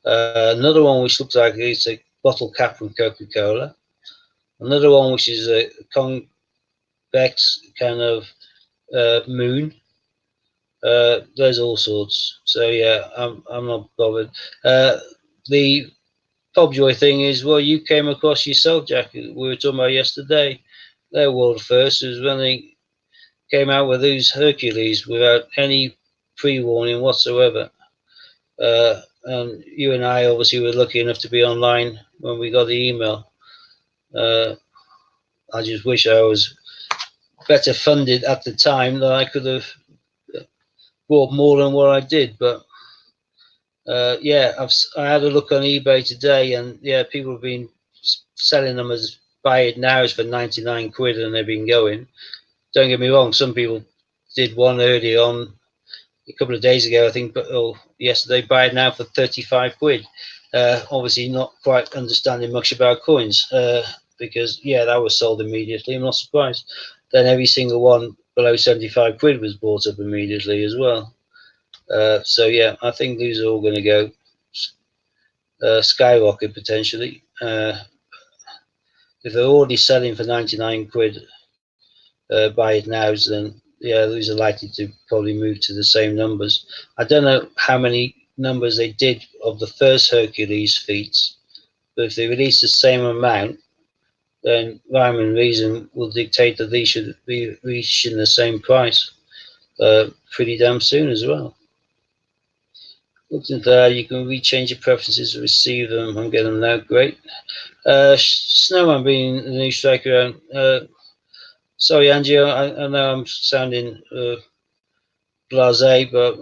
Another one which looks like it's a bottle cap from Coca-Cola. Another one which is a convex kind of moon. There's all sorts. So yeah, I'm not bothered. The Pobjoy thing is, well, you came across yourself, Jack. We were talking about yesterday. Their world first was when they came out with those Hercules without any pre-warning whatsoever. And you and I obviously were lucky enough to be online when we got the email. I just wish I was better funded at the time that I could have bought more than what I did. But yeah, I had a look on eBay today, and yeah, people have been selling them as buy it nows for 99 quid, and they've been going. Don't get me wrong, some people did one early on a couple of days ago, I think, but yesterday, buy it now for 35 quid. Obviously not quite understanding much about coins, because yeah, that was sold immediately. I'm not surprised. Then every single one below 75 quid was bought up immediately as well. So yeah, I think these are all going to go skyrocket potentially. If they're already selling for 99 quid, buy it now, then yeah, these are likely to probably move to the same numbers. I don't know how many numbers they did of the first Hercules feats, but if they release the same amount, then rhyme and reason will dictate that these should be reaching the same price pretty damn soon as well. Looked at that, you can rechange your preferences to receive them and get them now. Great. Snowman being the new striker. Sorry, Angie, I know I'm sounding blasé, but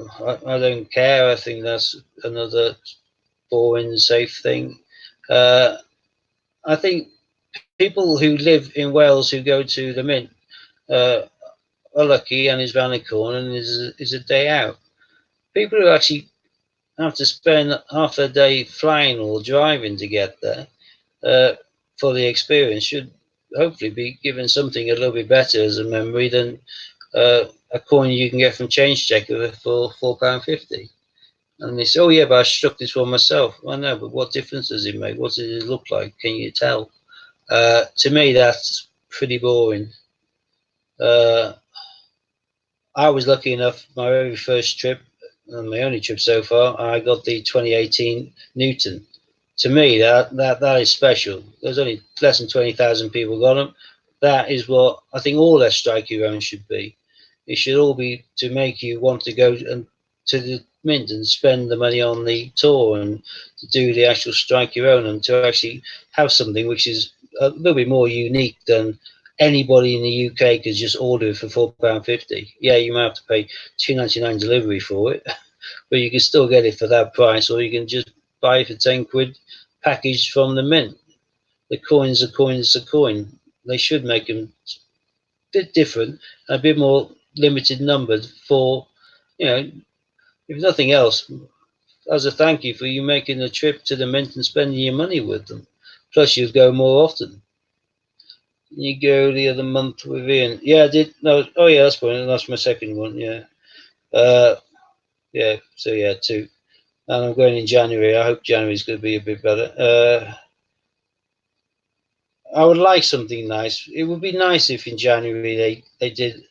I don't care. I think that's another boring, safe thing. I think people who live in Wales who go to the Mint uh, are lucky, and is round the corner and is a day out. People who actually have to spend half a day flying or driving to get there uh, for the experience should hopefully be given something a little bit better as a memory than a coin you can get from Change Checker for £4.50. And they say, oh yeah, but I struck this one myself. Well, no, but what difference does it make? What does it look like? Can you tell? To me, that's pretty boring. I was lucky enough, my very first trip, and my only trip so far, I got the 2018 Newton. To me, that is special. There's only less than 20,000 people got them. That is what I think all their strike your own should be. It should all be to make you want to go and to the Mint and spend the money on the tour and to do the actual strike your own and to actually have something which is a little bit more unique than anybody in the UK could just order it for £4.50. Yeah, you might have to pay £2.99 delivery for it, but you can still get it for that price, or you can just buy it for £10 packaged from the Mint. The coin's a coin's a coin. They should make them a bit different, a bit more limited numbered for, if nothing else, as a thank you for you making the trip to the Mint and spending your money with them. Plus, you'd go more often. You go the other month with Ian. Yeah, I did. No, oh yeah, that's one. That's my second one. Yeah. Yeah. So yeah, two. And I'm going in January. I hope January's going to be a bit better. I would like something nice. It would be nice if in January they did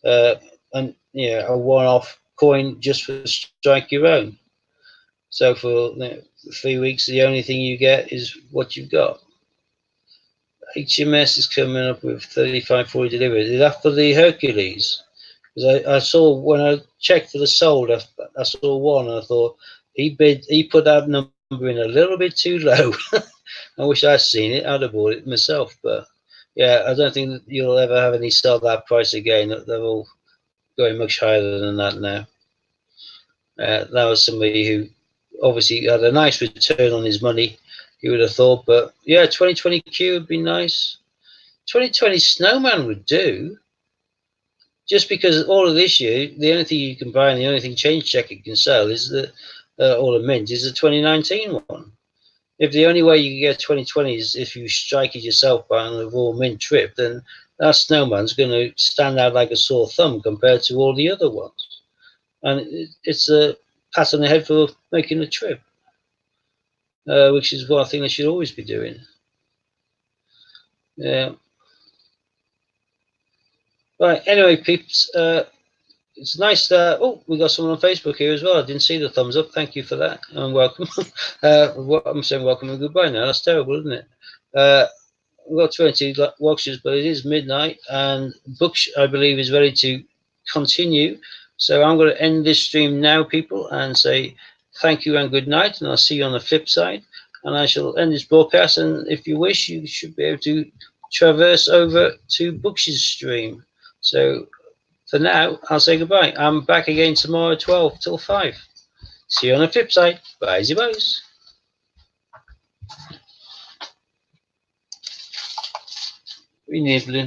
a one-off coin just for strike your own. So for 3 weeks, the only thing you get is what you've got. HMS is coming up with 35-40 deliveries. Is that for the Hercules? Because I saw when I checked for the sold, I saw one and I thought he put that number in a little bit too low. I wish I'd seen it. I'd have bought it myself. But yeah, I don't think that you'll ever have any sell that price again. They're all going much higher than that now. That was somebody who obviously had a nice return on his money, you would have thought. But yeah, 2020 Q would be nice. 2020 Snowman would do. Just because all of this year, the only thing you can buy and the only thing Change Checker can sell is or the Mint is the 2019 one. If the only way you can get 2020 is if you strike it yourself by on the Raw Mint trip, then that Snowman's going to stand out like a sore thumb compared to all the other ones. And it's a pat on the head for making the trip, which is what I think they should always be doing. Yeah. Right. Anyway, peeps, it's nice that, we got someone on Facebook here as well. I didn't see the thumbs up. Thank you for that, and welcome. I'm saying welcome and goodbye now. That's terrible, isn't it? We've got 20 watches, but it is midnight, and Books, I believe, is ready to continue. So I'm going to end this stream now, people, and say thank you and good night, and I'll see you on the flip side. And I shall end this broadcast, and if you wish, you should be able to traverse over to Books' stream. So for now, I'll say goodbye. I'm back again tomorrow, 12 till 5. See you on the flip side. Bye-bye. We need